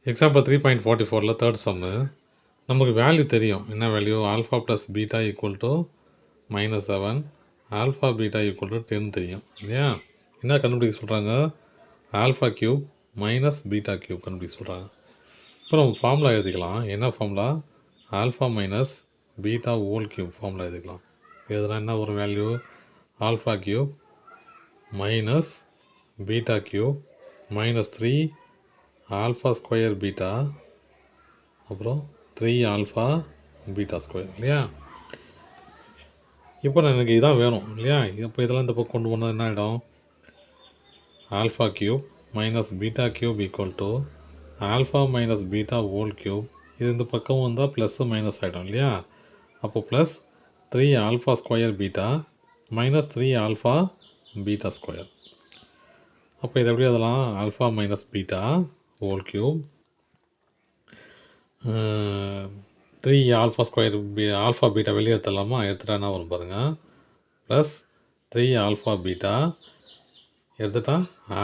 Example 3.44ல third சம்மு நமக்கு value தெரியும். என்ன value? Alpha plus beta equal to -7, alpha beta equal to 10 தெரியும் இல்லையா? என்ன கண்டுபிடிக்க சொல்கிறாங்க? Alpha cube minus beta cube கண்டுபிடிக்க சொல்கிறாங்க. இப்போ நம்ம ஃபார்முலா எழுதிக்கலாம். என்ன formula? Alpha minus beta whole cube formula எழுதிக்கலாம். எழுதுனா என்ன ஒரு value? Alpha cube minus beta cube minus 3 alpha square beta அப்புறம் 3 ஆல்ஃபா பீட்டா ஸ்கொயர் இல்லையா? இப்போ எனக்கு இதான் வேணும் இல்லையா? இப்போ இதெல்லாம் இந்த பக்கம் கொண்டு போனால் என்ன ஆகிடும்? Alpha cube minus beta cube equal to alpha minus beta whole cube. இது இந்த பக்கம் வந்தால் ப்ளஸ்ஸு மைனஸ் ஆகிடும் இல்லையா? அப்போ plus 3 alpha square beta minus 3 alpha beta square. அப்போ இதை எப்படி அதெல்லாம்? Alpha minus beta whole cube 3 alpha square alpha beta வெளியே எடுத்துடலாமா? எடுத்துட்டா என்ன வரும் பாருங்கள்? ப்ளஸ் 3 ஆல்ஃபா பீட்டா எடுத்துட்டா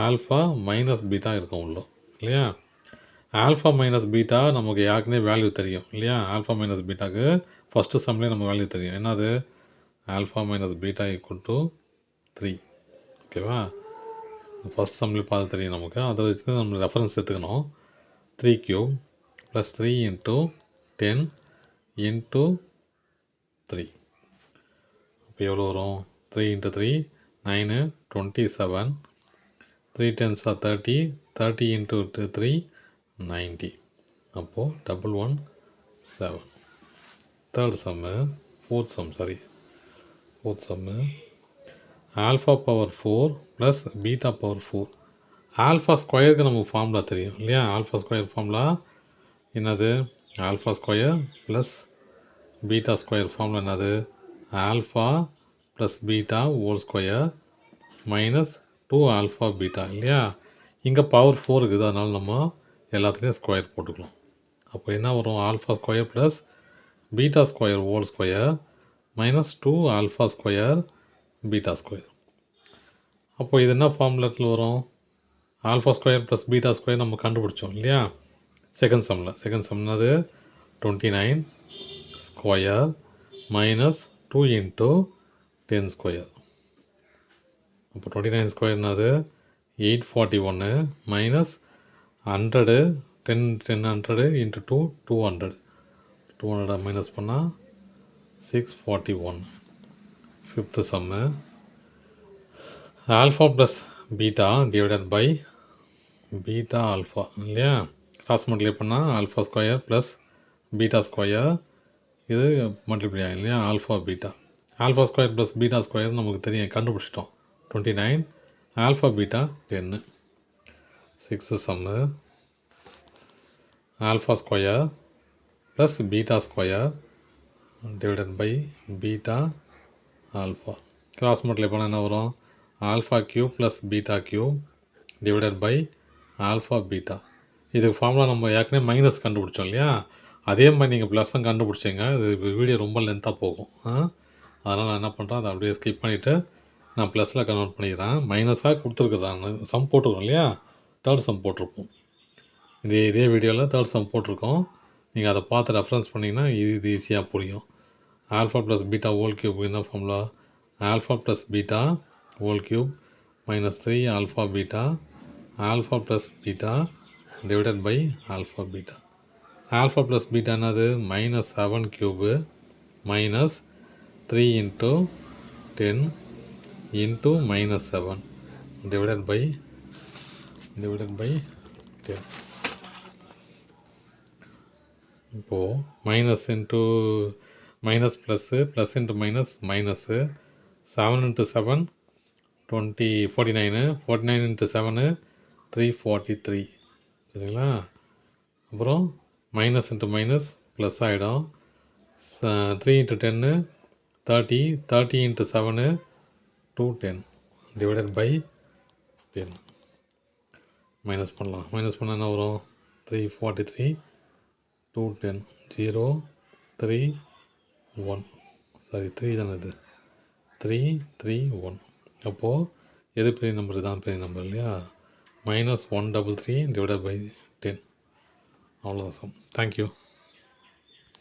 ஆல்ஃபா மைனஸ் பீட்டா இருக்கும் உள்ள இல்லையா? ஆல்ஃபா மைனஸ் பீட்டா நமக்கு யாருக்குனே வேல்யூ தெரியும் இல்லையா? ஆல்ஃபா மைனஸ் பீட்டாக்கு ஃபஸ்ட்டு சம்லேயே நம்ம வேல்யூ தெரியும். என்னது? Alpha minus beta equal to 3. ஓகேவா? ஃபஸ்ட் சம்லேயே பார்த்து தெரியும் நமக்கு. அதை வச்சு நம்ம ரெஃபரன்ஸ் எடுத்துக்கணும். 3 கியூப் ப்ளஸ் 3 இன்ட்டு 10 இன்ட்டு 3. இப்போ எவ்வளோ வரும்? 3 இன்ட்டு 3 9 27 3 10s are 30 30 இன்ட்டு 3 90. அப்போது 117. Third sum fourth sum alpha power 4 plus beta power 4. Alpha ஸ்கொயருக்கு நமக்கு ஃபார்முலா தெரியும் இல்லையா? ஆல்ஃபா ஸ்கொயர் ஃபார்முலா என்னது? Alpha square plus beta square formula என்னது? Alpha plus beta whole square minus 2 alpha beta இல்லையா? இங்கே power 4 இருக்குது, அதனால் நம்ம எல்லாத்துலேயும் ஸ்கொயர் போட்டுக்கலாம். அப்போ என்ன வரும்? Alpha square plus beta square whole square minus 2 alpha square beta square. அப்போ இது என்ன ஃபார்முலாத்தில் வரும்? Alpha square plus beta square நம்ம கண்டுபிடிச்சோம் இல்லையா? செகண்ட் சம்னது 29 ஸ்கொயர் மைனஸ் 2 இன்ட்டு 10 ஸ்கொயர். அப்போ 29 ஸ்கொயர் என்னது? 841 மைனஸ் 100 100 இன்ட்டு 2 200. 200 மைனஸ் பண்ணால் 641. Fifth sum alpha plus beta divided by beta alpha இல்லையா? கிராஸ் மல்டிப்ளை பண்ணால் alpha square plus beta square இது மல்டிப்ளை ஆகும் இல்லையா? Alpha beta. Alpha square plus beta square நமக்கு தெரியும், கண்டுபிடிச்சிட்டோம். 29 alpha beta 10. Sixth sum alpha square plus beta square divided by beta alpha. Cross multiply பண்ணால் என்ன வரும்? Alpha cube plus beta cube divided by alpha beta. இதுக்கு formula நம்ம ஏற்கனவே minus கண்டுபிடிச்சோம் இல்லையா? அதே மாதிரி நீங்கள் ப்ளஸ்ஸும் கண்டுபிடிச்சிங்க. இது வீடியோ ரொம்ப லென்த்தாக போகும். அதனால் நான் என்ன பண்ணுறேன், அதை அப்படியே ஸ்கிப் பண்ணிவிட்டு நான் ப்ளஸில் கன்வெர்ட் பண்ணிக்கிறேன். மைனஸாக கொடுத்துருக்குறாங்க. சம் போட்டிருக்கோம் இல்லையா? தேர்ட் சம் போட்டிருப்போம். இதே வீடியோவில் தேர்ட் சம் போட்டிருக்கோம். நீங்கள் அதை பார்த்து ரெஃபரன்ஸ் பண்ணிங்கன்னா இது ஈஸியாக புரியும். Alpha plus beta whole cube என்ன formula? Alpha plus beta whole cube minus 3 alpha beta alpha plus beta divided by alpha beta. Alpha plus beta என்னது? Minus 7 cube minus 3 into 10 into minus 7 divided by 10. இப்போது minus into minus plus plus into minus minus 7 into 7 49 49 into 7 343 சரிங்களா? அப்புறம் minus into minus plus ஆகிடும். 3 into 10 30 30 into 7 210 divided by 10. Minus பண்ணலாம். Minus பண்ணால் என்ன வரும்? 343 210 0 3 1 sorry 3 தானே இது 3 3 1. அப்போது எது பெரிய நம்பர்? தான் பெரிய நம்பர் இல்லையா? -133 டிவைடட் பை 10. அவ்வளோதான் சம். Thank you.